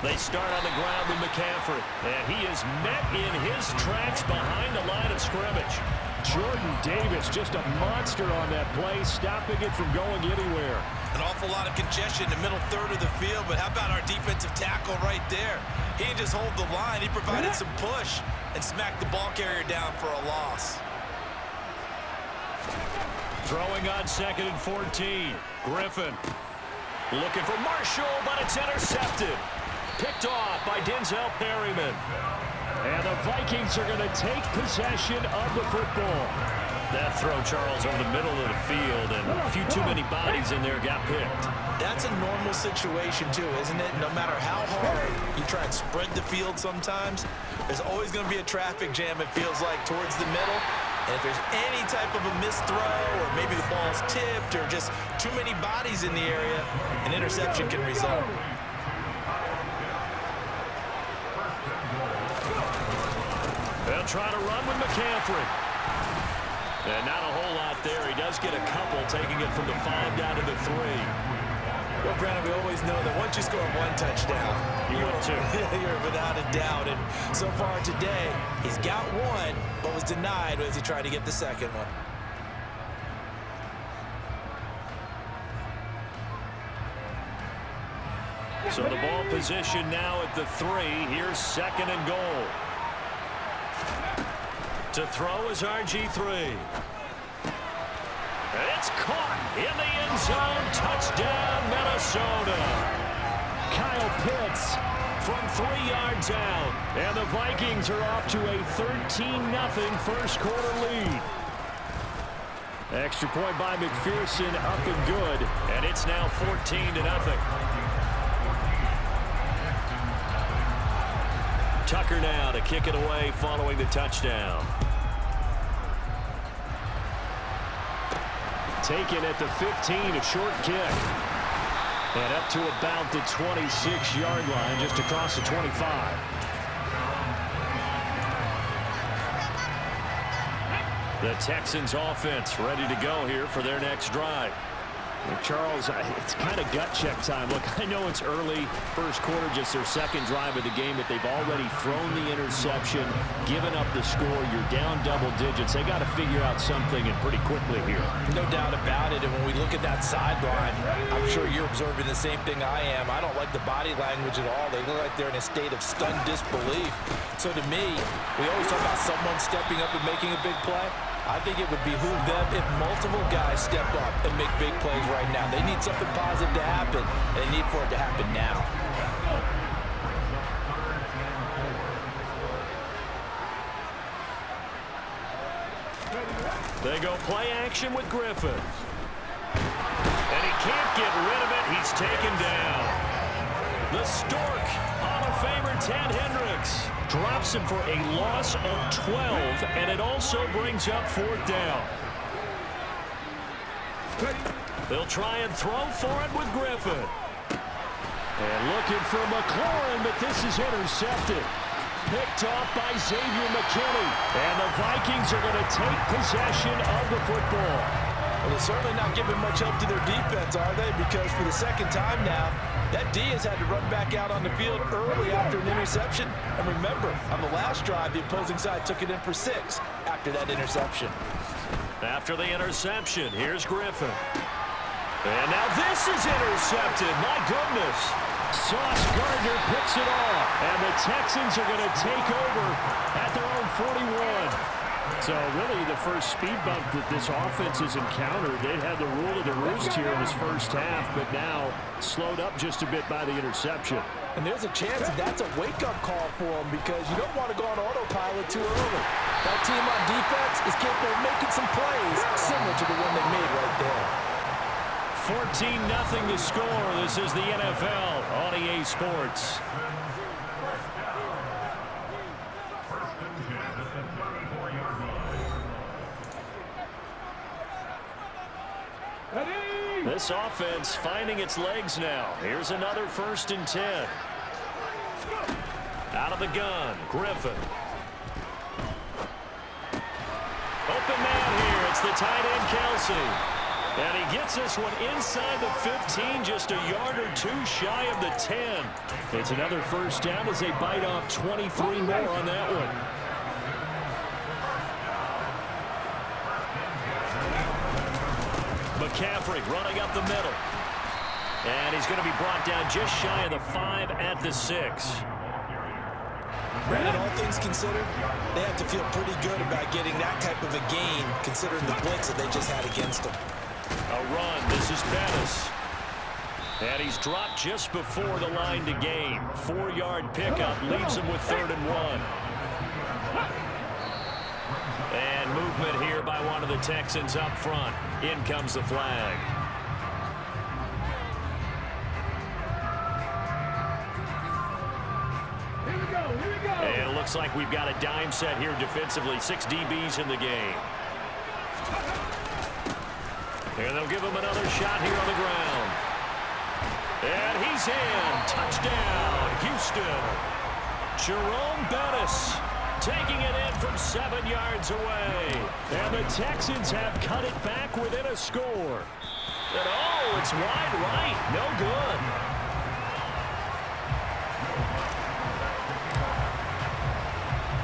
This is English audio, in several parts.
They start on the ground with McCaffrey, and he is met in his tracks behind the line of scrimmage. Jordan Davis, just a monster on that play, stopping it from going anywhere. An awful lot of congestion in the middle third of the field, but how about our defensive tackle right there? He didn't just hold the line, he provided some push and smacked the ball carrier down for a loss. Throwing on 2nd and 14. Griffin looking for Marshall, but it's intercepted. Picked off by Denzel Perryman. And the Vikings are going to take possession of the football. That throw, Charles, over the middle of the field, and a few too many bodies in there got picked. That's a normal situation, too, isn't it? No matter how hard you try and spread the field sometimes, there's always going to be a traffic jam, it feels like, towards the middle. And if there's any type of a missed throw, or maybe the ball's tipped, or just too many bodies in the area, an interception can result. They'll try to run with McCaffrey. And not a whole lot there. He does get a couple, taking it from the 5 down to the 3. Well, Brandon, we always know that once you score one touchdown, you're without a doubt. And so far today, he's got one, but was denied as he tried to get the second one. So the ball position now at the 3. Here's 2nd and goal. To throw is RG3. And it's caught in the end zone. Touchdown, Minnesota. Kyle Pitts from 3 yards out. And the Vikings are off to a 13-0 first quarter lead. Extra point by McPherson, up and good. And it's now 14-0. Tucker now to kick it away following the touchdown. Taken at the 15, a short kick. And up to about the 26-yard line, just across the 25. The Texans offense ready to go here for their next drive. Well, Charles, it's kind of gut check time. Look, I know it's early, first quarter, just their second drive of the game, but they've already thrown the interception, given up the score. You're down double digits. They got to figure out something, and pretty quickly here. No doubt about it, and when we look at that sideline, I'm sure you're observing the same thing I am. I don't like the body language at all. They look like they're in a state of stunned disbelief. So to me, we always talk about someone stepping up and making a big play. I think it would behoove them if multiple guys step up and make big plays right now. They need something positive to happen, and they need for it to happen now. They go play action with Griffin. And he can't get rid of it. He's taken down. The Stork, Hall of Famer Ted Hendricks, drops him for a loss of 12, and it also brings up 4th down. They'll try and throw for it with Griffin. And looking for McLaurin, but this is intercepted. Picked off by Xavier McKinney. And the Vikings are going to take possession of the football. Well, they're certainly not giving much help to their defense, are they? Because for the second time now, that D has had to run back out on the field early after an interception. And remember, on the last drive, the opposing side took it in for 6 after that interception. After the interception, here's Griffin. And now this is intercepted. My goodness. Sauce Gardner picks it off. And the Texans are going to take over at their own 41. So really the first speed bump that this offense has encountered. They'd had the rule of the roost here in this first half, but now slowed up just a bit by the interception. And there's a chance that's a wake-up call for them because you don't want to go on autopilot too early. That team on defense is capable of making some plays similar to the one they made right there. 14-0 to score. This is the NFL on EA Sports. This offense finding its legs now. Here's another 1st and 10. Out of the gun, Griffin. Open man here. It's the tight end, Kelsey. And he gets this one inside the 15, just a yard or two shy of the 10. It's another first down as they bite off 23 more on that one. McCaffrey running up the middle. And he's going to be brought down just shy of the 5 at the 6. Brandon, all things considered, they have to feel pretty good about getting that type of a gain, considering the blitz that they just had against them. A run. This is Bettis. And he's dropped just before the line to gain. 4-yard pickup leaves him with 3rd and 1. And movement here by one of the Texans up front. In comes the flag. And it looks like we've got a dime set here defensively. 6 DBs in the game. And they'll give him another shot here on the ground. And he's in. Touchdown, Houston. Jerome Bettis taking it in from 7 yards away. And the Texans have cut it back within a score. And oh, it's wide right. No good.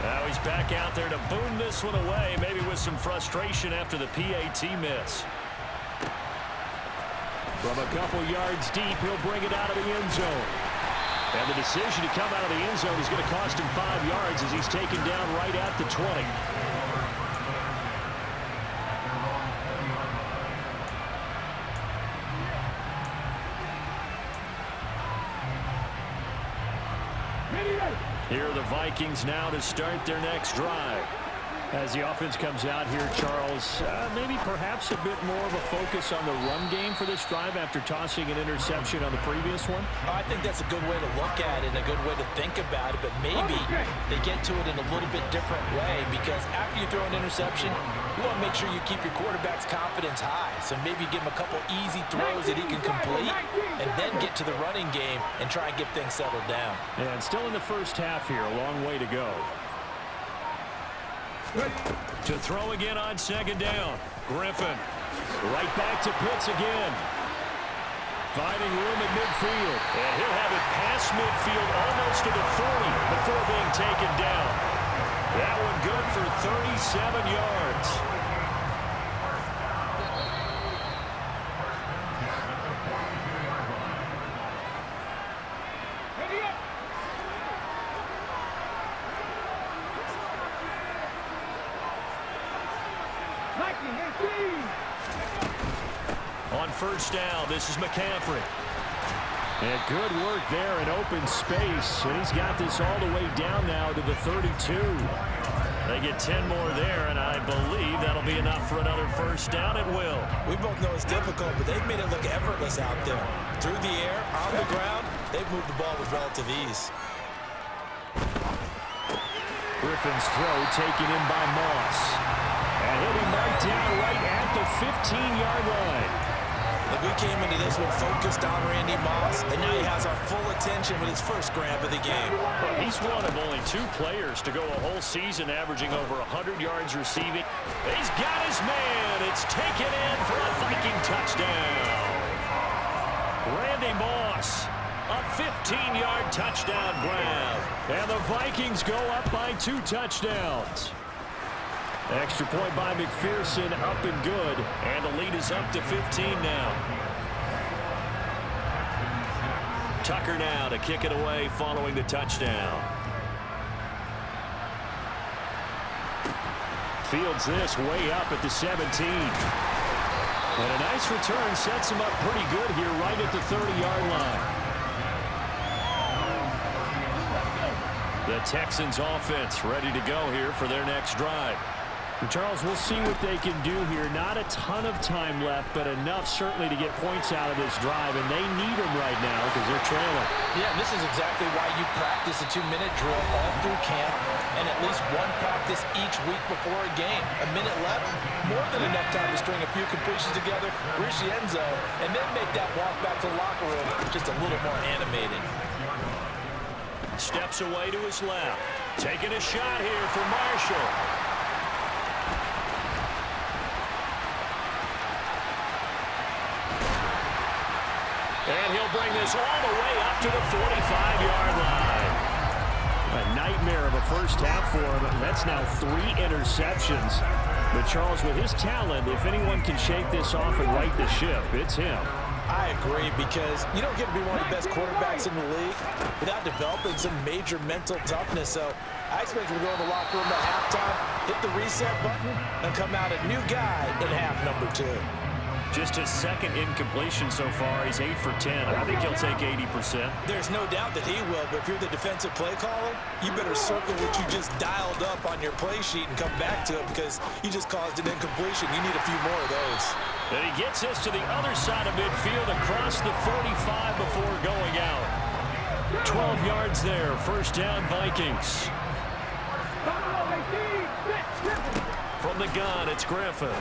Now he's back out there to boom this one away, maybe with some frustration after the PAT miss. From a couple yards deep, he'll bring it out of the end zone. And the decision to come out of the end zone is going to cost him 5 yards as he's taken down right at the 20. Here are the Vikings now to start their next drive. As the offense comes out here, Charles, maybe perhaps a bit more of a focus on the run game for this drive after tossing an interception on the previous one? I think that's a good way to look at it and a good way to think about it, but maybe they get to it in a little bit different way, because after you throw an interception, you want to make sure you keep your quarterback's confidence high. So maybe give him a couple easy throws that he can complete and then get to the running game and try and get things settled down. And still in the first half here, a long way to go. To throw again on 2nd down. Griffin. Right back to Pitts again. Finding room at midfield. And he'll have it past midfield almost to the 40 before being taken down. That one good for 37 yards. On 1st down, this is McCaffrey. And good work there in open space. And he's got this all the way down now to the 32. They get 10 more there, and I believe that'll be enough for another 1st down. It will. We both know it's difficult, but they've made it look effortless out there. Through the air, on the ground, they've moved the ball with relative ease. Griffin's throw taken in by Moss. And he'll be marked down right at the 15-yard line. Look, we came into this one focused on Randy Moss, and now he has our full attention with his first grab of the game. Well, he's one of only 2 players to go a whole season averaging over 100 yards receiving. He's got his man. It's taken in for a Viking touchdown. Randy Moss, a 15-yard touchdown grab. And the Vikings go up by 2 touchdowns. Extra point by McPherson, up and good. And the lead is up to 15 now. Tucker now to kick it away following the touchdown. Fields this way up at the 17. And a nice return sets him up pretty good here right at the 30-yard line. The Texans offense ready to go here for their next drive. Charles, we'll see what they can do here. Not a ton of time left, but enough certainly to get points out of this drive, and they need them right now because they're trailing. Yeah, this is exactly why you practice a 2-minute drill all through camp and at least one practice each week before a game. A minute left, more than enough time to string a few completions together, reach the end zone, and then make that walk back to the locker room just a little more animated. Steps away to his left. Taking a shot here for Marshall. he'll bring this all the way up to the 45-yard line. A nightmare of a first half for him. That's now 3 interceptions. But Charles, with his talent, if anyone can shake this off and right the ship, it's him. I agree, because you don't get to be one of the best quarterbacks in the league without developing some major mental toughness. So I expect him to go in the locker room at halftime, hit the reset button, and come out a new guy in half number 2. Just his second incompletion so far. He's 8 for 10. I think he'll take 80%. There's no doubt that he will, but if you're the defensive play caller, you better circle what you just dialed up on your play sheet and come back to it, because you just caused an incompletion. You need a few more of those. And he gets us to the other side of midfield across the 45 before going out. 12 yards there. First down, Vikings. From the gun, it's Griffin.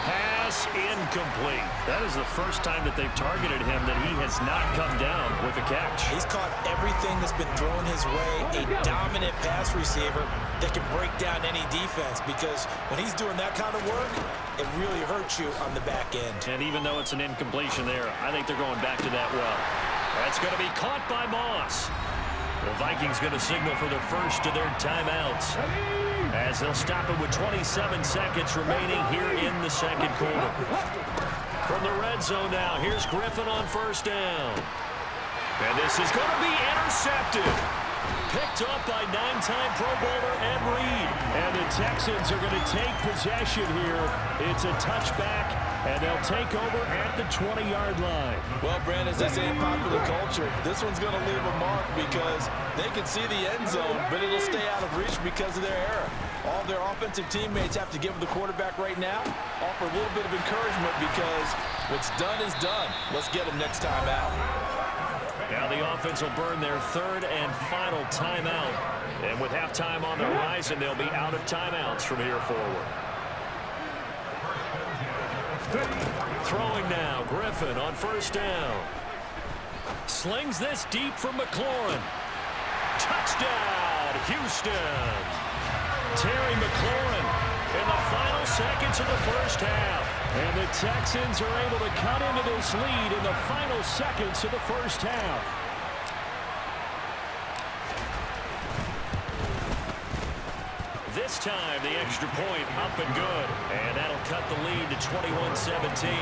Pass incomplete. That is the first time that they've targeted him that he has not come down with a catch. He's caught everything that's been thrown his way. A dominant pass receiver that can break down any defense, because when he's doing that kind of work, it really hurts you on the back end. And even though it's an incompletion there, I think they're going back to that well. That's going to be caught by Moss. The Vikings going to signal for the first of their timeouts, as they'll stop it with 27 seconds remaining here in the second quarter. From the red zone now, here's Griffin on first down. And this is going to be intercepted. Picked up by 9-time Pro Bowler Ed Reed. And the Texans are going to take possession here. It's a touchback, and they'll take over at the 20-yard line. Well, Brandon, as they say in popular culture, this one's going to leave a mark, because they can see the end zone, but it'll stay out of reach because of their error. All their offensive teammates have to give the quarterback right now, offer a little bit of encouragement, because what's done is done. Let's get them next time out. Now the offense will burn their third and final timeout. And with halftime on the horizon, they'll be out of timeouts from here forward. Throwing now, Griffin on first down. Slings this deep from McLaurin. Touchdown, Houston. Terry McLaurin in the final seconds of the first half. And the Texans are able to cut into this lead in the final seconds of the first half. This time, the extra point up and good. And that'll cut the lead to 21-17.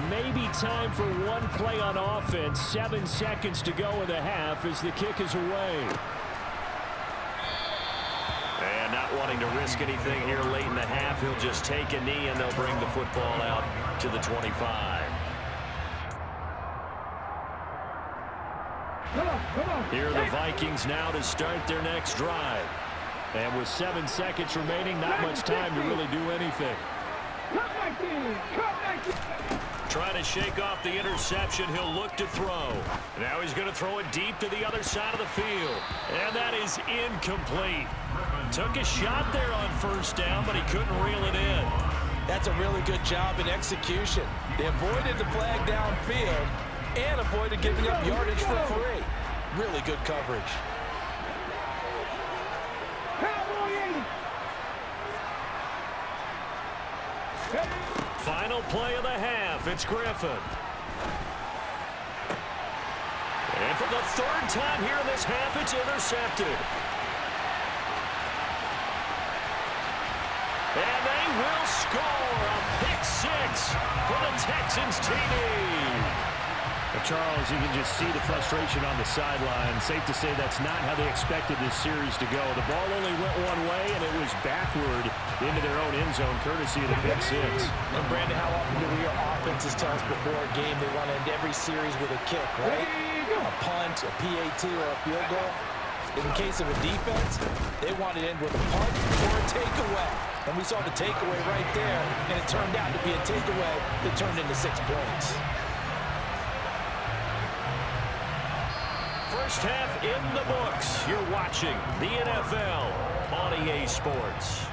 Maybe time for one play on offense. 7 seconds to go in the half as the kick is away. And not wanting to risk anything here late in the half, he'll just take a knee and they'll bring the football out to the 25. Here are the Vikings now to start their next drive. And with 7 seconds remaining, not much time to really do anything. Trying to shake off the interception, he'll look to throw. Now he's going to throw it deep to the other side of the field. And that is incomplete. Took a shot there on first down, but he couldn't reel it in. That's a really good job in execution. They avoided the flag downfield and avoided giving up yardage for free. Really good coverage. Final play of the half, it's Griffin. And for the third time here in this half, it's intercepted. And they will score a pick six for the Texans TD. Charles, you can just see the frustration on the sideline. Safe to say that's not how they expected this series to go. The ball only went one way, and it was backward into their own end zone, courtesy of the pick six. And, Brandon, how often do your offenses tell us before a game they want to end every series with a kick, right? A punt, a PAT, or a field goal. In the case of a defense, they want to end with a punt or a takeaway. And we saw the takeaway right there, and it turned out to be a takeaway that turned into 6 points. First half in the books. You're watching the NFL on EA Sports.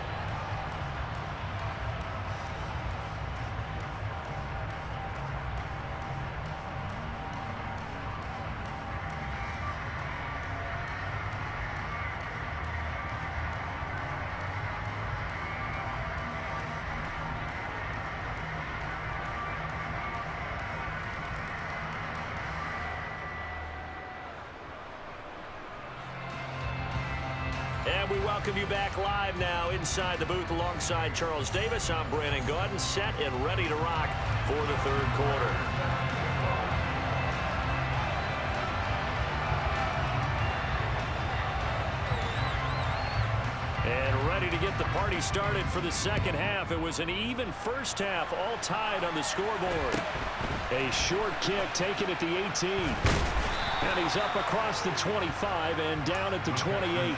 And we welcome you back live now inside the booth alongside Charles Davis. I'm Brandon Gaudin, set and ready to rock for the third quarter. And ready to get the party started for the second half. It was an even first half, all tied on the scoreboard. A short kick taken at the 18. And he's up across the 25 and down at the 28.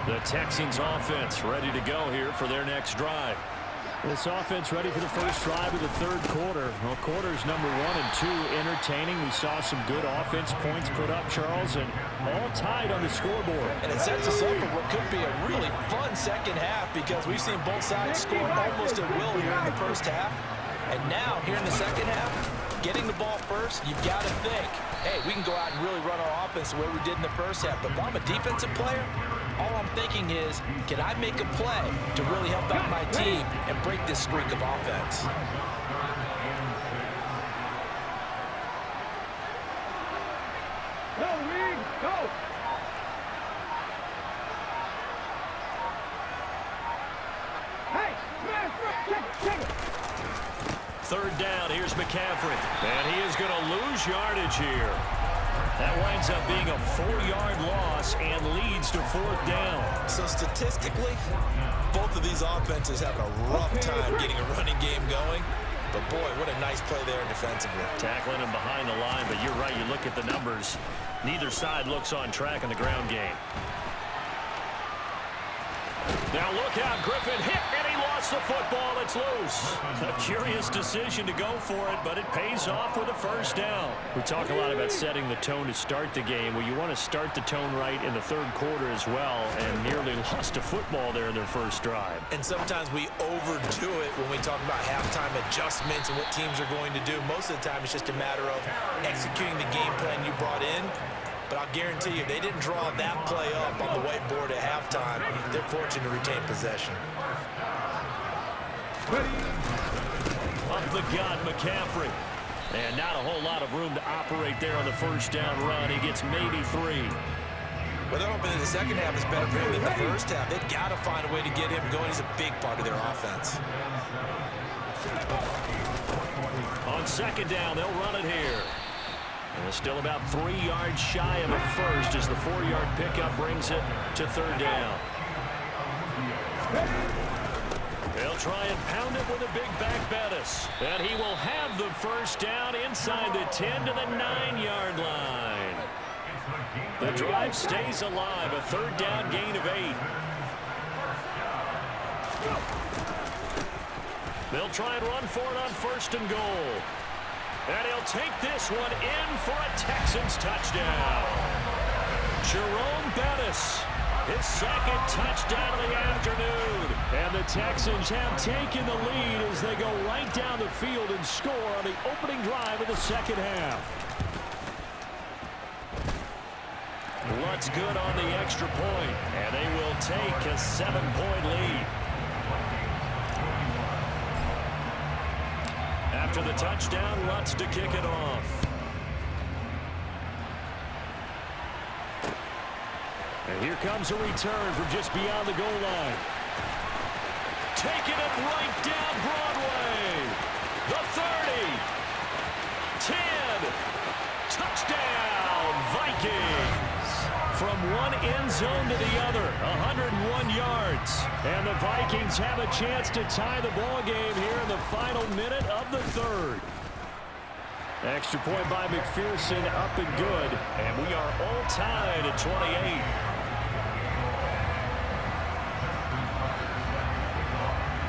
The Texans offense ready to go here for their next drive. This offense ready for the first drive of the third quarter. Well, quarters number 1 and 2 entertaining. We saw some good offense points put up, Charles, and all tied on the scoreboard. And it sets us up for what could be a really fun second half because we've seen both sides score almost at will here in the first half. And now, here in the second half, getting the ball first, you've got to think, hey, we can go out and really run our offense the way we did in the first half. But if I'm a defensive player, all I'm thinking is, can I make a play to really help out my team and break this streak of offense? Go! Hey, check it. Third down, here's McCaffrey. And he is going to lose yardage here. That winds up being a 4-yard loss and leads to fourth down. So statistically, both of these offenses having a rough time getting a running game going. But boy, what a nice play there defensively. Tackling him behind the line, but you're right, you look at the numbers. Neither side looks on track in the ground game. Now look out, Griffin hit, and he lost the football. It's loose. A curious decision to go for it, but it pays off with a first down. We talk a lot about setting the tone to start the game. Well, you want to start the tone right in the third quarter as well, and nearly lost a football there in their first drive. And sometimes we overdo it when we talk about halftime adjustments and what teams are going to do. Most of the time, it's just a matter of executing the game plan you brought in. But I'll guarantee you, they didn't draw that play up on the whiteboard at halftime. They're fortunate to retain possession. Up the gut, McCaffrey. And not a whole lot of room to operate there on the first down run. He gets maybe 3. Well, they're hoping that the second half is better for him than the first half. They've got to find a way to get him going. He's a big part of their offense. On second down, they'll run it here. And it's still about 3 yards shy of a first as the 4-yard pickup brings it to third down. They'll try and pound it with a big back Bettis. And he will have the first down inside the 10 to the 9-yard line. The drive stays alive, a third down gain of 8. They'll try and run for it on first and goal. And he'll take this one in for a Texans touchdown. Jerome Bettis, his second touchdown of the afternoon. And the Texans have taken the lead as they go right down the field and score on the opening drive of the second half. What's good on the extra point, and they will take a 7-point lead. After the touchdown, Lutz to kick it off. And here comes a return from just beyond the goal line. Taking it right down Broadway. The 30. 10. Touchdown, Vikings. From one end zone to the other, 101 yards. And the Vikings have a chance to tie the ball game here in the final minute of the third. Extra point by McPherson, up and good. And we are all tied at 28.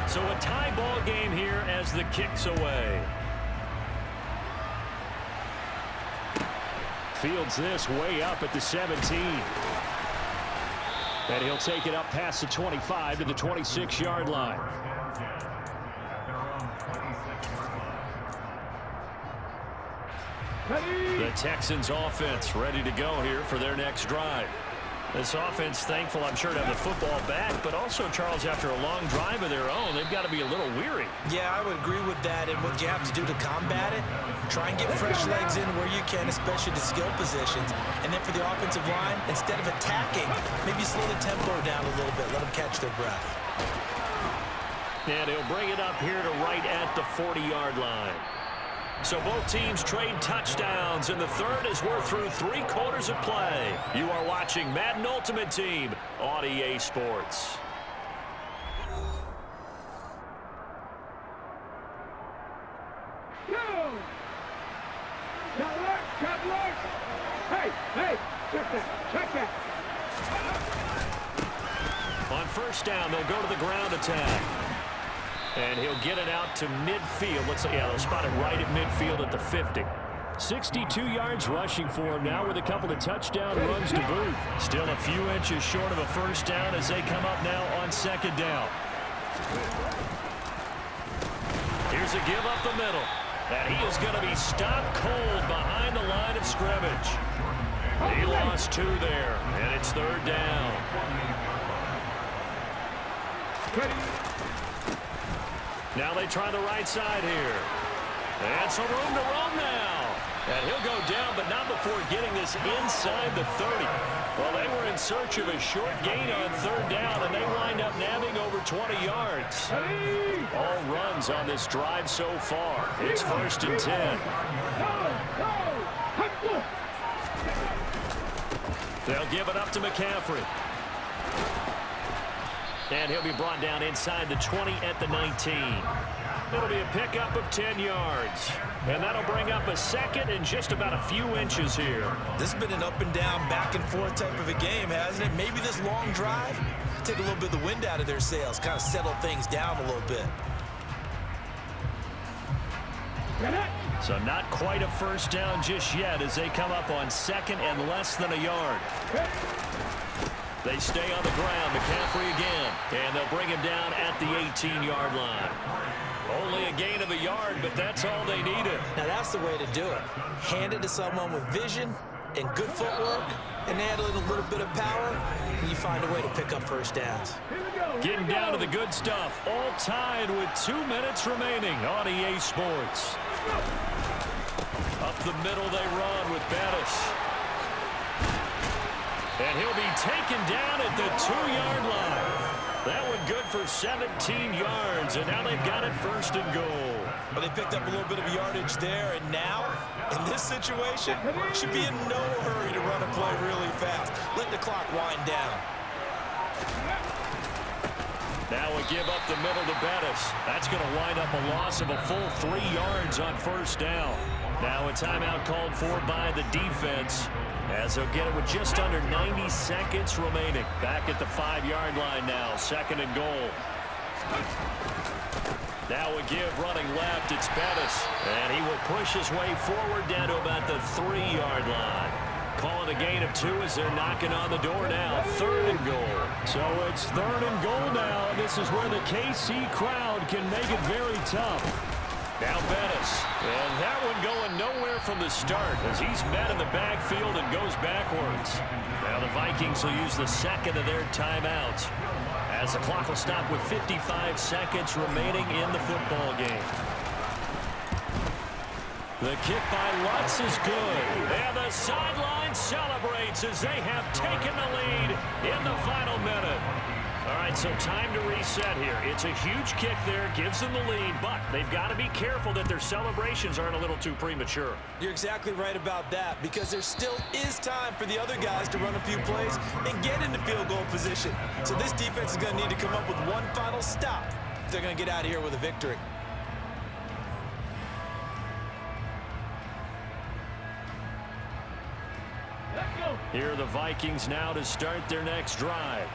So a tie ball game here as the kick's away. Fields this way up at the 17. And he'll take it up past the 25 to the 26-yard line. The Texans offense ready to go here for their next drive. This offense thankful, I'm sure, to have the football back, but also, Charles, after a long drive of their own, they've got to be a little weary. Yeah, I would agree with that, and what you have to do to combat it, try and get fresh legs in where you can, especially the skill positions. And then for the offensive line, instead of attacking, maybe slow the tempo down a little bit, let them catch their breath. And he'll bring it up here to right at the 40-yard line. So both teams trade touchdowns, and the third as we're through 3 quarters of play. You are watching Madden Ultimate Team on EA Sports. Go! Cut work! Hey, check that. On first down, they'll go to the ground attack. And he'll get it out to midfield. They'll spot it right at midfield at the 50. 62 yards rushing for him now with a couple of touchdown runs to boot. Still a few inches short of a first down as they come up now on second down. Here's a give up the middle. And he is going to be stopped cold behind the line of scrimmage. He lost 2 there, and it's third down. Now they try the right side here. And some room to roam now. And he'll go down, but not before getting this inside the 30. Well, they were in search of a short gain on third down, and they wind up nabbing over 20 yards. All runs on this drive so far. It's first and 10. They'll give it up to McCaffrey. And he'll be brought down inside the 20 at the 19. It'll be a pickup of 10 yards. And that'll bring up a second and just about a few inches here. This has been an up and down, back and forth type of a game, hasn't it? Maybe this long drive, take a little bit of the wind out of their sails, kind of settle things down a little bit. So not quite a first down just yet as they come up on second and less than a yard. They stay on the ground. McCaffrey again. And they'll bring him down at the 18-yard line. Only a gain of a yard, but that's all they needed. Now that's the way to do it. Hand it to someone with vision and good footwork, and add a little bit of power, and you find a way to pick up first downs. Getting down to the good stuff. All tied with 2 minutes remaining on EA Sports. Up the middle they run with Bettis. And he'll be taken down at the 2-yard line. That one good for 17 yards, and now they've got it first and goal. Well, they picked up a little bit of yardage there, and now, in this situation, should be in no hurry to run a play really fast. Let the clock wind down. Now we give up the middle to Bettis. That's going to wind up a loss of a full 3 yards on first down. Now a timeout called for by the defense, as they'll get it with just under 90 seconds remaining. Back at the 5-yard line now, second and goal. Now we give running left, it's Bettis. And he will push his way forward down to about the 3-yard line. Call it a gain of 2 as they're knocking on the door now. Third and goal. So it's third and goal now. This is where the KC crowd can make it very tough. Now Bettis, and that one going nowhere from the start as he's met in the backfield and goes backwards. Now the Vikings will use the second of their timeouts as the clock will stop with 55 seconds remaining in the football game. The kick by Lutz is good, and the sideline celebrates as they have taken the lead in the final minute. All right, so time to reset here. It's a huge kick there, gives them the lead, but they've got to be careful that their celebrations aren't a little too premature. You're exactly right about that, because there still is time for the other guys to run a few plays and get into field goal position. So this defense is going to need to come up with one final stop if they're going to get out of here with a victory. Here are the Vikings now to start their next drive.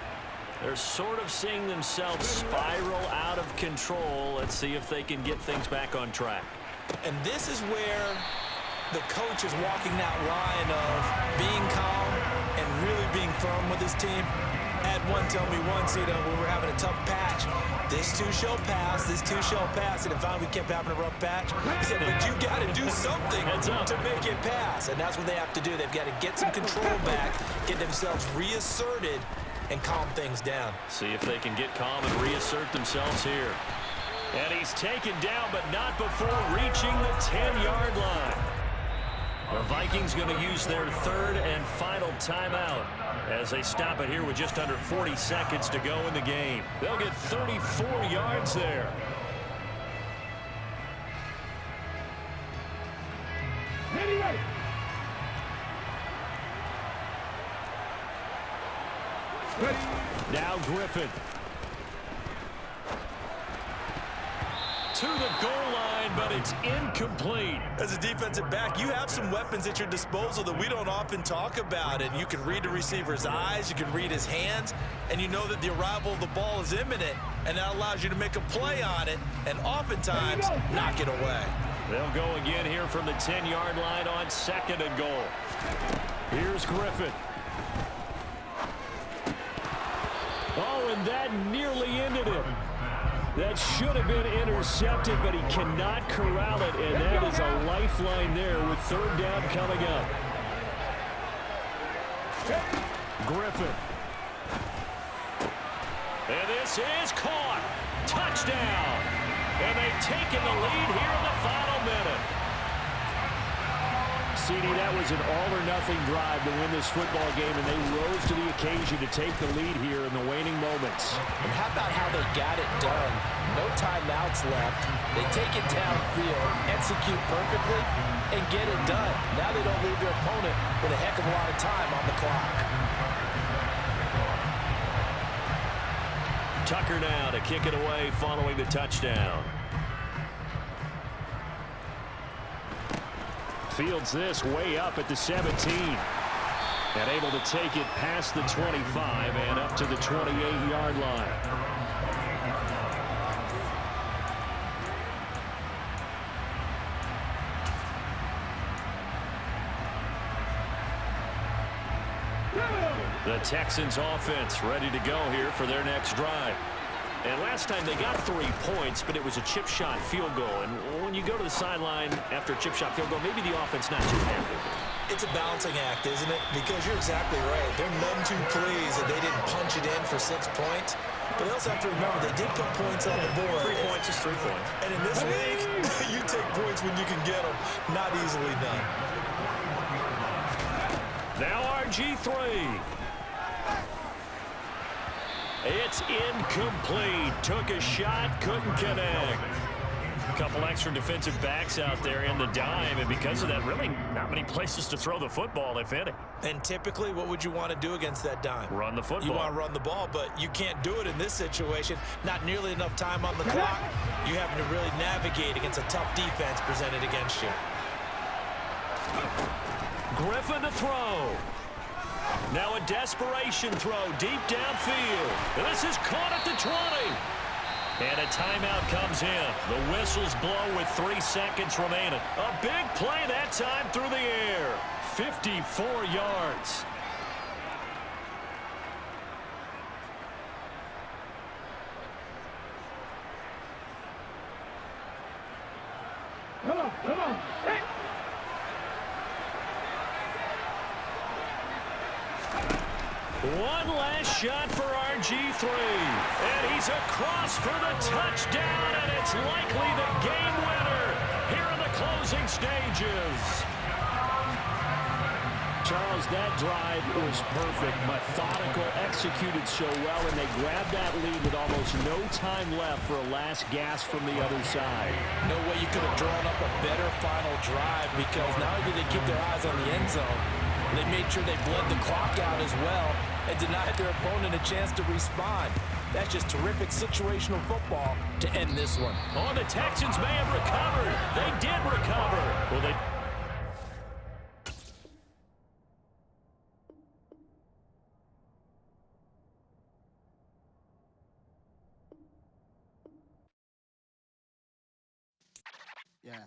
They're sort of seeing themselves spiral out of control. Let's see if they can get things back on track. And this is where the coach is walking that line of being calm and really being firm with his team. I had one tell me once, we were having a tough patch. This too shall pass. This too shall pass. And if we kept having a rough patch, he said, but you got to do something to make it pass. And that's what they have to do. They've got to get some control back, get themselves reasserted, and calm things down. See if they can get calm and reassert themselves here. And he's taken down, but not before reaching the 10-yard line. The Vikings going to use their third and final timeout as they stop it here with just under 40 seconds to go in the game. They'll get 34 yards there. Anyway. Ready. Now Griffin. To the goal line, but it's incomplete. As a defensive back, you have some weapons at your disposal that we don't often talk about. And you can read the receiver's eyes, you can read his hands, and you know that the arrival of the ball is imminent, and that allows you to make a play on it and oftentimes knock it away. They'll go again here from the 10-yard line on 2nd and goal. Here's Griffin. Oh, and that nearly ended it. That should have been intercepted, but he cannot corral it, and that is a lifeline there with 3rd down coming up. Griffin. And this is caught. Touchdown. And they've taken the lead here in the final minute. CD, that was an all-or-nothing drive to win this football game, and they rose to the occasion to take the lead here in the waning moments. And how about how they got it done? No timeouts left. They take it downfield, execute perfectly, and get it done. Now they don't leave their opponent with a heck of a lot of time on the clock. Tucker now to kick it away following the touchdown. Fields this way up at the 17. And able to take it past the 25 and up to the 28-yard line. The Texans offense ready to go here for their next drive. And last time they got 3 points, but it was a chip shot field goal. And when you go to the sideline after a chip shot field goal, maybe the offense not too happy. It's a balancing act, isn't it? Because you're exactly right. They're none too pleased that they didn't punch it in for 6 points. But they also have to remember they did put points on the board. 3 points is 3 points. And in this league, you take points when you can get them. Not easily done. Now RG3. It's incomplete. Took a shot, couldn't connect. A couple extra defensive backs out there in the dime, and because of that, really not many places to throw the football, if any. And typically, what would you want to do against that dime? Run the football. You want to run the ball, but you can't do it in this situation. Not nearly enough time on the clock. You having to really navigate against a tough defense presented against you. Griffin to throw. Now a desperation throw deep downfield. This is caught at the 20. And a timeout comes in. The whistles blow with 3 seconds remaining. A big play that time through the air. 54 yards. Come on, come on. Hey. One last shot for RG3. And he's across for the touchdown, and it's likely the game winner here in the closing stages. Charles, that drive was perfect, methodical, executed so well, and they grabbed that lead with almost no time left for a last gasp from the other side. No way you could have drawn up a better final drive, because not only did they keep their eyes on the end zone, they made sure they bled the clock out as well and denied their opponent a chance to respond. That's just terrific situational football to end this one. Oh, the Texans may have recovered. They did recover. Well, they... Yeah.